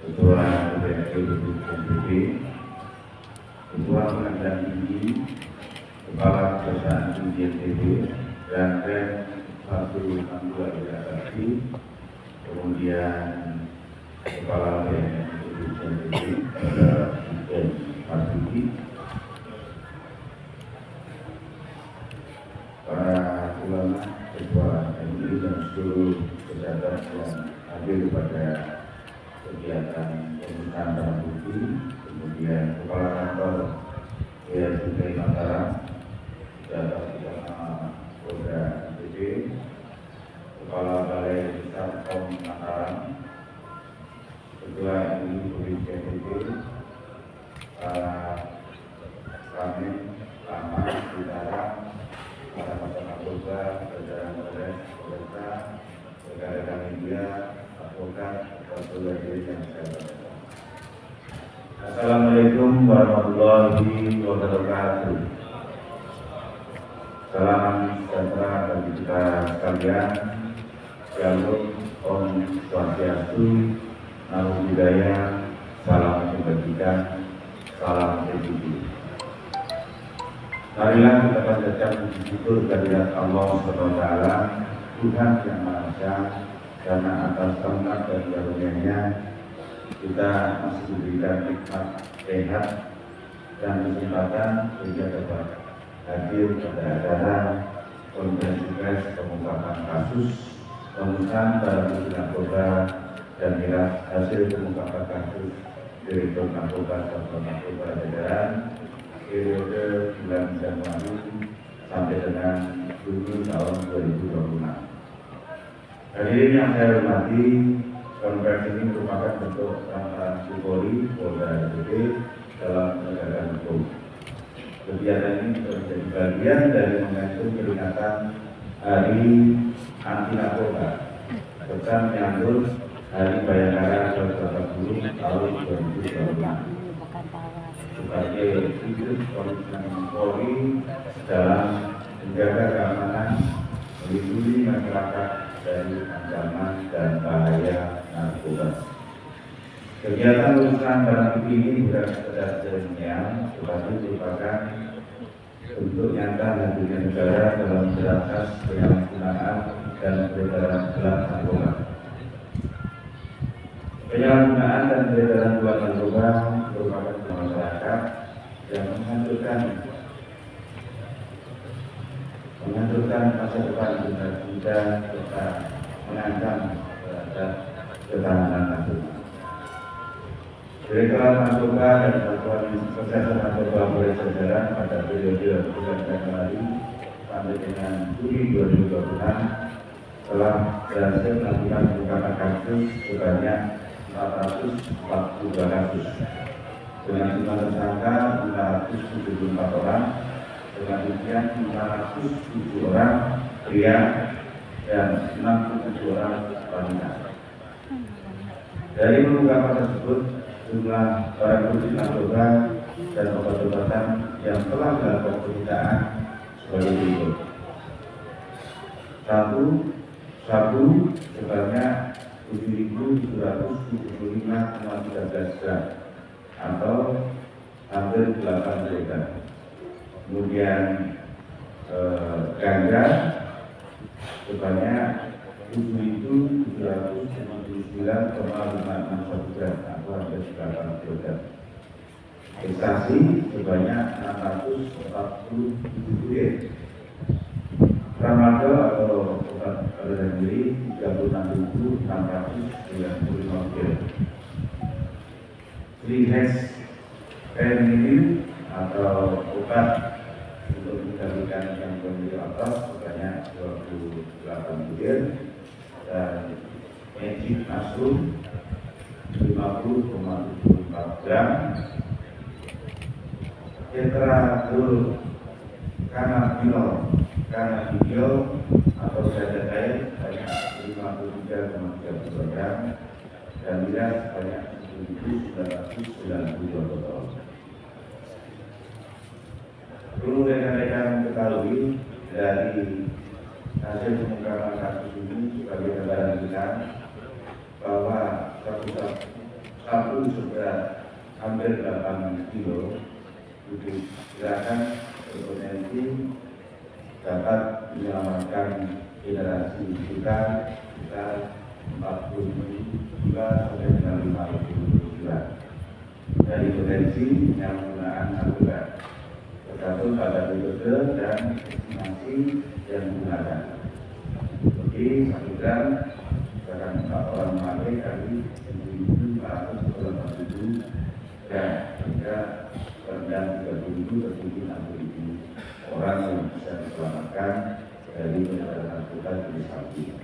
Ketua DPRD BPD, Ketua Pengadilan Tinggi, Kepala Kejaksaan Tinggi NTB, dan satu anggota organisasi, kemudian Kepala BNN NTB, dan Marzuki, para ulama, ketua MUI dan seluruh pejabat yang hadir pada kegiatan pembukaan barang bukti, kemudian Kepala Kantor Cukai Mataram, Jabat Utama Polda NTB, Kepala Balai Besar POM Mataram, Ketua MUI Provinsi NTB, para Ramen, Lama, Utara, para masyarakat anggota, jajaran Polres, pemerintah, rekan-rekan media, advokat, atau yang saya hormati. Assalamualaikum warahmatullahi wabarakatuh. Salam sejahtera bagi kita sekalian. Shalom, Om Swastiastu, Namo Buddhaya, salam kebajikan, salam kebajikan. Marilah kita panjatkan puji syukur kehadirat Allah SWT, Tuhan yang Maha Esa, karena atas rahmat dan karunia-Nya kita masih diberikan nikmat sehat dan kesempatan sehingga dapat hadir pada acara konferensi pers pengungkapan kasus pembunuhan barang bukti narkoba dan miras hasil pengungkapan kasus Direktur Narkoba Satuan Narkoba Jajaran periode bulan Januari sampai dengan Juni tahun 2026. Hadirin yang saya hormati, konferensi ini merupakan bentuk transparansi Polri Polda NTB dalam penegakan hukum. Kegiatan ini menjadi bagian dari momentum peringatan Hari Anti Narkoba serta menyambut Hari Bayangkara 2040 tahun 2026 sebagai wujud komitmen Polri dalam menjaga keamanan, melindungi masyarakat dari ancaman dan bahaya narkoba. Kegiatan urusan barang bukti ini bukan sekedar seremonial, tetapi merupakan bentuk nyata hadirnya negara dalam berantas penyalahgunaan dan peredaran gelap narkoba. Penyalahgunaan dan peredaran gelap narkoba merupakan masyarakat yang menghancurkan masa depan generasi muda serta mengancam terhadap ketahanan nasional. Direktorat Narkoba dan Satuan Reserse Narkoba Polres Jajaran pada periode bulan Januari sampai dengan Juli 2026 telah berhasil melakukan pengungkapan kasus sebanyak 442 kasus dengan jumlah tersangka 574 orang, dengan demikian 507 orang pria dan 67 orang wanita. Dari pengungkapan tersebut, jumlah barang bukti narkoba dan obat-obatan yang telah dilakukan penyitaan sebagai berikut: 1. Sabu sebanyak 7.775,13 gram atau hampir 8 kg. Kemudian ganja sebanyak 7.759,561 gram atau hampir 8 kg. Ekstasi sebanyak 647 gram. Tramadol atau obat aliran diri 36.695 gram. Trihexyphenidyl atau obat untuk mengendalikan gangguan nyeri otot sebanyak 28 butir, dan magic mushroom 50,74 gram, tetrahydrocannabinol atau ganja cair sebanyak 53,32 gram, dan miras sebanyak 1.992 botol. Perlu rekan-rekan ketahui dari hasil pengungkapan kasus ini sebagai gambaran kita bahwa sabu seberat hampir 8 kilo diperkirakan berpotensi dapat menyelamatkan generasi kita 40 juta sampai dengan 50 juta dari potensi yang menggunakan narkoba, tergantung pada metode dan estimasi yang digunakan. Jadi 1 gram akan 4 orang memakai kali 1.480 gram, sehingga rendah 30.000 tertinggi 60.000 orang yang bisa diselamatkan dari peredaran narkoba jenis sabu.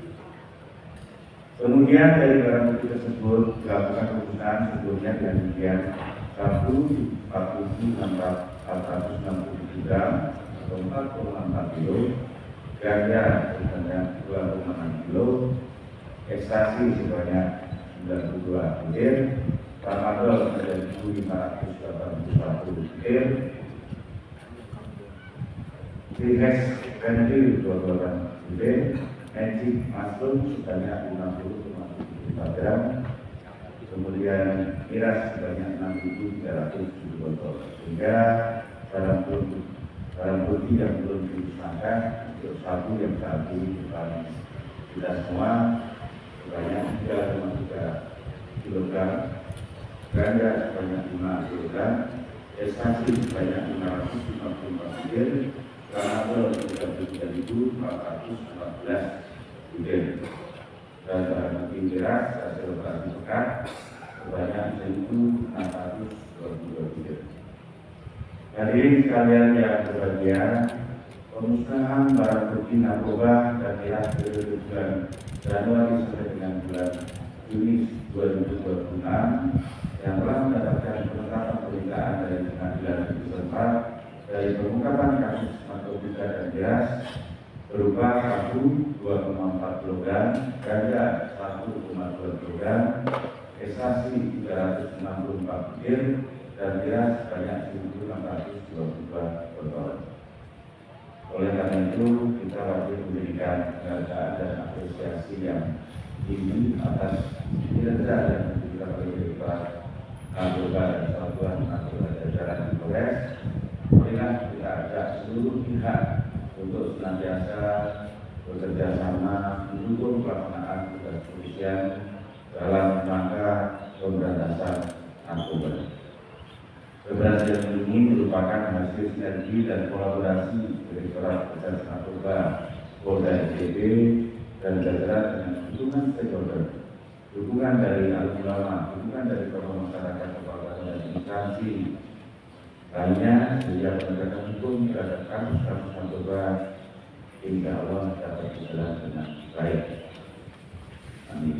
Kemudian dari barang bukti tersebut dilakukan pemeriksaan sebelumnya dengan rincian sabu 4.467 gram atau 4,4 kilo, ganja sebanyak 2,6 kilo, ekstasi sebanyak 92 butir, tramadol menjadi 1.581 butir, Trihex Benadryl 28 butir, magic mushroom sebanyak 50,74 gram, kemudian miras sebanyak 6.307 botol, sehingga barang bukti yang belum disahkan untuk sabu yang saat ini depan kita semua sebanyak 3,3 kg, ganja sebanyak 5 kg, ekstasi sebanyak 554 butir, tramadol 33.414 butir, dan barang bukti miras hasil operasi pekat sebanyak 1.622 butir. Hadirin sekalian yang berbahagia, pemusnahan barang bukti narkoba dan miras periode bulan Januari sampai dengan bulan Juni 2026 yang telah mendapatkan penetapan pemeriksaan dari pengadilan negeri setempat dari pengungkapan kasus narkotika dan miras berupa sabu 2,4 kg, ganja 1,2 kg, ekstasi 364 butir, dan miras sebanyak 1.622 botol. Oleh karena itu, kita wajib memberikan penghargaan dan apresiasi yang tinggi atas kinerja yang diberikan oleh Direktorat Narkoba dan Satuan Narkoba Jajaran di Polres. Marilah kita ajak seluruh pihak untuk senantiasa bekerja sama mendukung pelaksanaan tugas kepolisian dalam rangka pemberantasan narkoba. Keberhasilan ini merupakan hasil sinergi dan kolaborasi Direktorat Reserse Narkoba Polda NTB dan jajaran dengan dukungan stakeholder, dukungan dari alim ulama, dukungan dari tokoh masyarakat, kepala dan instansi lainnya, sehingga penegakan hukum terhadap kasus-kasus narkoba insya Allah dapat berjalan dengan baik. Amin.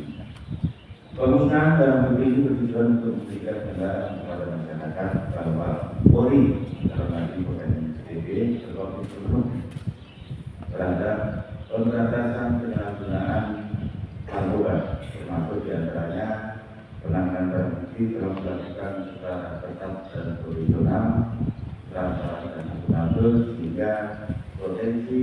Pemusnahan barang bukti ini bertujuan untuk memberikan gambaran kepada masyarakat bahwa Polri dalam hal ini Polda NTB berkomitmen terhadap pemberantasan penyalahgunaan narkoba, termasuk diantaranya penanganan barang bukti telah dilakukan secara ketat dan profesional, transparan dan akuntabel, sehingga potensi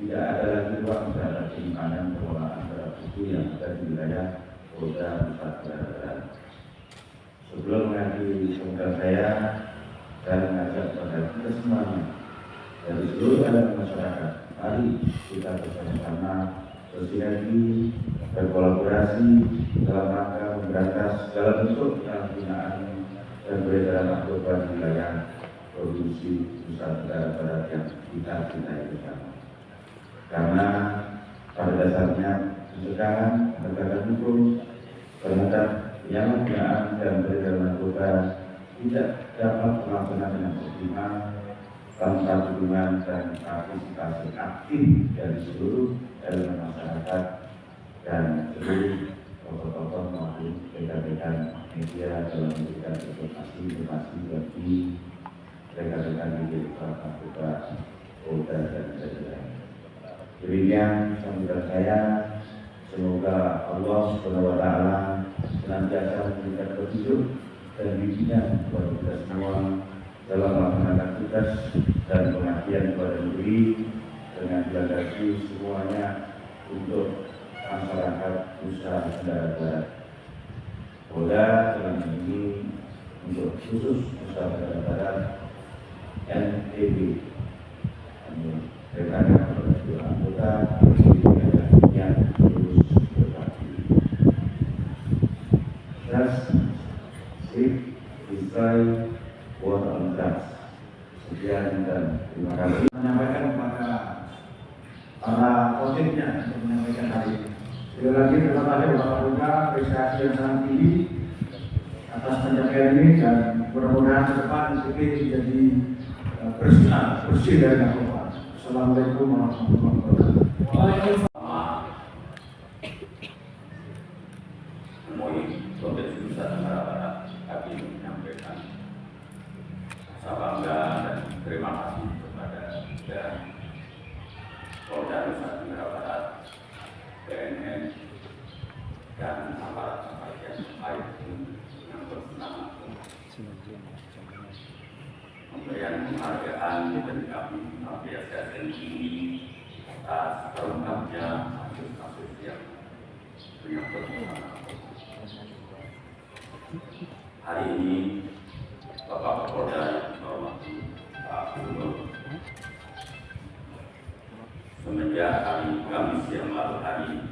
tidak ada lagi ruang terhadap penyimpangan pengelolaan barang bukti yang ada di wilayah Polda Nusa Tenggara Barat. Sebelum mengakhiri komentar saya mengajak kepada kita semuanya dari seluruh elemen masyarakat, mari kita bersama-sama bersinergi, berkolaborasi dalam rangka memberantas segala bentuk penyalahgunaan dan peredaran narkoba di wilayah provinsi Nusa Tenggara Barat yang kita cintai bersama. Karena pada dasarnya pencegahan penegakan hukum terhadap penyalahgunaan dan peredaran narkoba tidak dapat terlaksana dengan optimal tanpa dukungan dan partisipasi aktif dari seluruh elemen masyarakat dan seluruh tokoh-tokoh maupun rekan-rekan media dalam memberikan informasi bagi rekan-rekan di Direktorat Narkoba Polda dan jajaran. Demikian sambutan saya. Semoga Allah SWT senantiasa memberikan petunjuk dan bimbingan kepada kita semua dalam melaksanakan tugas dan pengabdian kepada negeri dengan dilandasi semuanya untuk masyarakat Nusa Tenggara Barat. Polda dalam ini untuk khusus Nusa Tenggara Barat NTB. Rekan kepada dua anggota yang lulus berbakti. Trust, safe, destroy, war on drugs. Sekian dan terima kasih. Menyampaikan kepada para kontennya untuk menyampaikan hari ini. Sekali lagi terima kasih Bapak Kapolda, apresiasi yang sangat tinggi atas pencapaian ini dan mudah-mudahan ke depan NTB menjadi bersih dari narkoba. Assalamualaikum warahmatullahi wabarakatuh. Waalaikumsalam. MUI Provinsi Nusa Tenggara Barat kami menyampaikan rasa bangga dan terima kasih kepada Polda Nusa Tenggara Barat, BNN, dan aparat-aparat yang lain yang bersenang pemberian penghargaan dan kami apresiasi tinggi atas terungkapnya kasus-kasus yang menyangkut hari ini. Bapak Kapolda yang dihormati Pak Gubernur, semenjak hari Kamis yang lalu, hari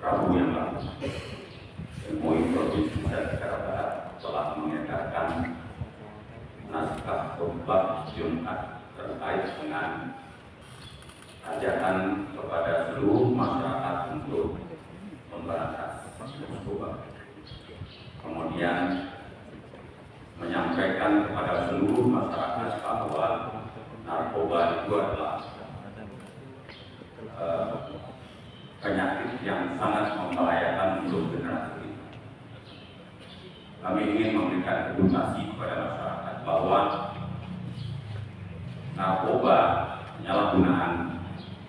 Rabu yang lalu, MUI Provinsi Nusa Tenggara Barat telah mengedarkan naskah khutbah Jumat terkait dengan ajakan kepada seluruh masyarakat untuk memberantas narkoba. Kemudian menyampaikan kepada seluruh masyarakat bahwa narkoba itu adalah penyakit yang sangat membahayakan untuk generasi kita. Kami ingin memberikan edukasi kepada masyarakat bahwa narkoba, penyalahgunaan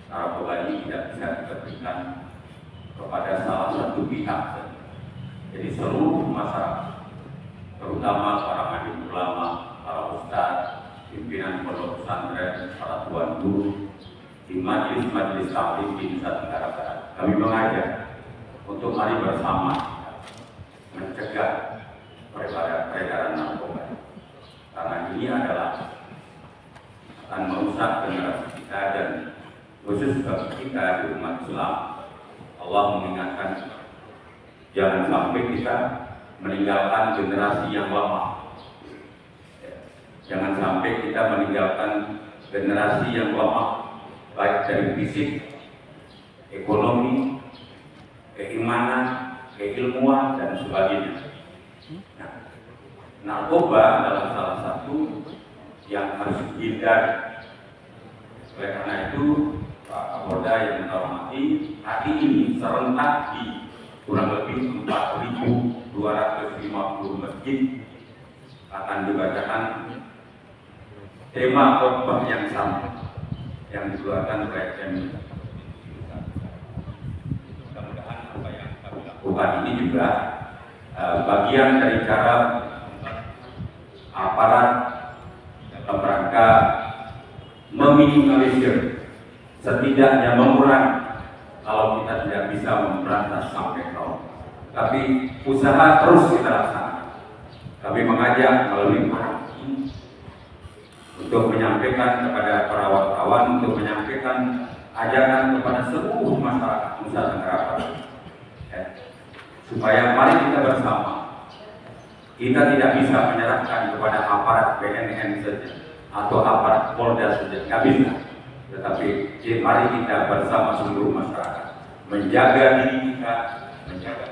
narkoba ini tidak bisa diberikan kepada salah satu pihak. Jadi seluruh masyarakat, terutama para alim ulama, para ustadz, pimpinan pondok pesantren, para tuan guru di majelis-majelis taklim di Nusa Tenggara Barat, kami mengajak untuk mari bersama mencegah peredaran narkoba, karena ini adalah akan merusak generasi kita dan khusus bagi kita di umat Islam. Allah mengingatkan jangan sampai kita meninggalkan generasi yang lama. Jangan sampai kita meninggalkan generasi yang lama, baik dari fisik, ekonomi, keimanan, keilmuan, dan sebagainya. Nah, narkoba adalah salah satu yang harus dihindari. Oleh karena itu, Pak Kapolda yang menghormati, hari ini serentak di kurang lebih 4.250 masjid akan dibacakan tema khutbah yang sama yang dikeluarkan oleh MUI. Mudah-mudahan apa yang kami lakukan ini juga bagian dari cara aparat dalam rangka meminimalisir, setidaknya mengurangi kalau kita tidak bisa memberantas sampai nol. Tapi usaha terus kita laksanakan. Kami mengajak melalui forum ini untuk menyampaikan kepada para wartawan, untuk menyampaikan ajakan kepada seluruh masyarakat Nusa Tenggara Barat, supaya mari kita bersama. Kita tidak bisa menyerahkan kepada aparat BNN saja atau aparat Polda saja, nggak bisa. Tetapi mari kita bersama seluruh masyarakat menjaga diri kita, menjaga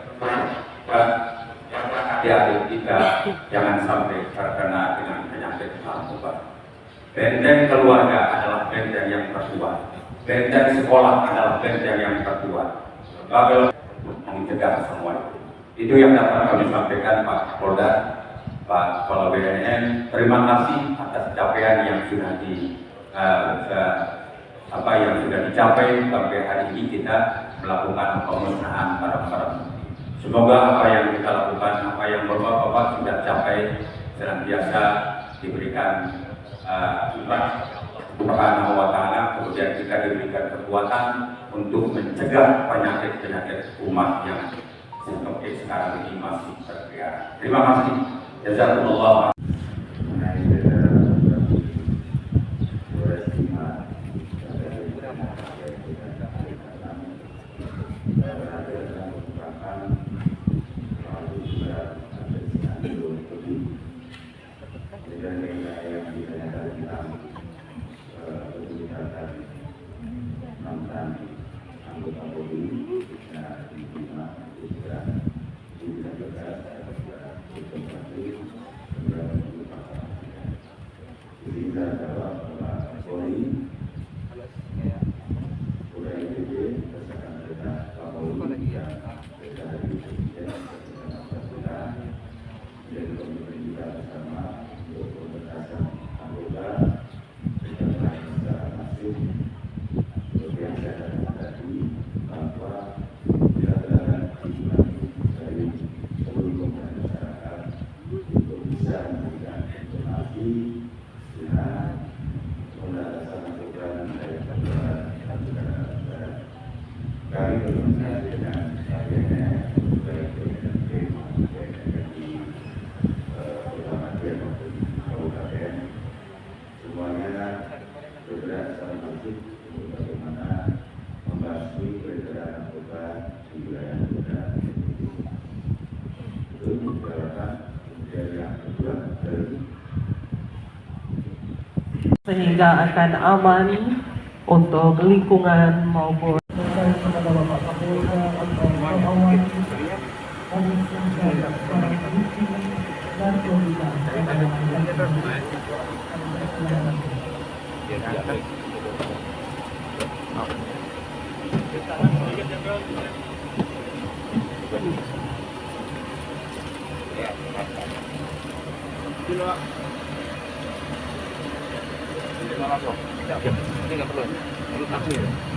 adik-adik kita jangan sampai terkena dengan penyakit narkoba. Benteng keluarga adalah benteng yang terkuat. Benteng sekolah adalah benteng yang terkuat. Bagaimana mencegah semua itu yang dapat kami sampaikan Pak Kapolda, Pak Kepala BNN. Terima kasih atas capaian yang sudah yang sudah dicapai sampai hari ini. Kita melakukan pemusnahan barang-barang. Semoga apa yang kita lakukan, apa yang Bapak-bapak sudah capai senantiasa diberikan Subhanahu wa ta'ala, kemudian kita diberikan kekuatan untuk mencegah penyakit-penyakit umat yang seperti sekarang ini masih berkeliaran. Terima kasih. Jazakumullah. Mengenai perbedaan Polres Bima anggota Polri bisa diterima bisa jadi kita jawab bahwa Polri udah IPB berdasarkan perintah Kapolri yang dari Presiden kita dan komitmen kita bersama untuk pemberantasan anggota secara masif seperti yang saya katakan tadi bahwa kita berharap dukungan dari seluruh komponen masyarakat untuk bisa memberikan informasi dengan pemberantasan anggota dari peraturan dan negara. Kami berkomunikasi dengan BNN, baik BNN di Kota Madiun maupun Kabupaten, semuanya bergerak secara masif untuk bagaimana membasmi peredaran narkoba di wilayah Polda. Itu diharapkan. Kemudian yang kedua dari sehingga akan aman untuk lingkungan maupun kepada Bapak Kapolda atau Bapak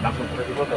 langsung di foto.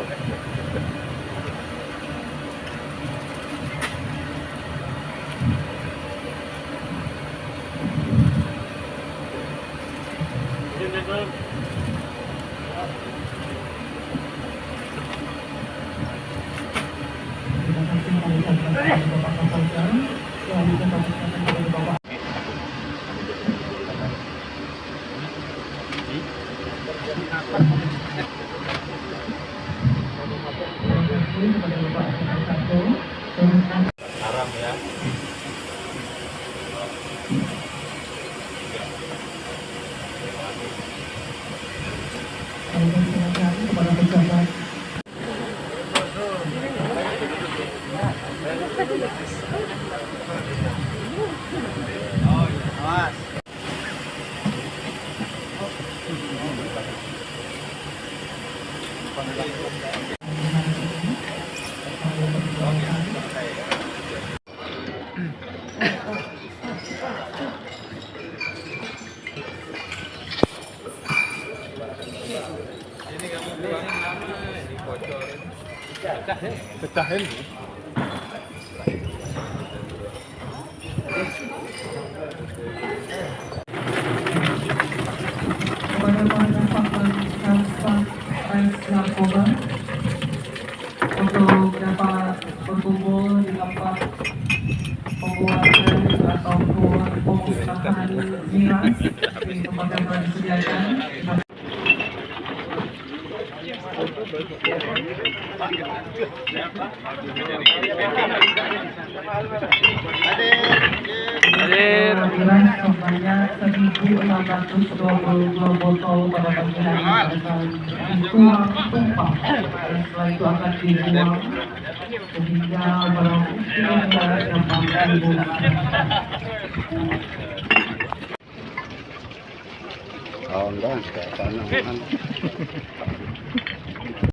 Haram ya. kepada pejabat Pecahin. kepada pendapat narkoba untuk dapat berkumpul di tempat pembuatan ataupun pemusnahan miras di tempat yang telah disediakan. Miras sebanyak 1.622 botol pada pagi hari akan dituang tumpah dan setelah itu akan dibuang sehingga barang bukti yang dapat dibongkar. Kawan-kawan, tanah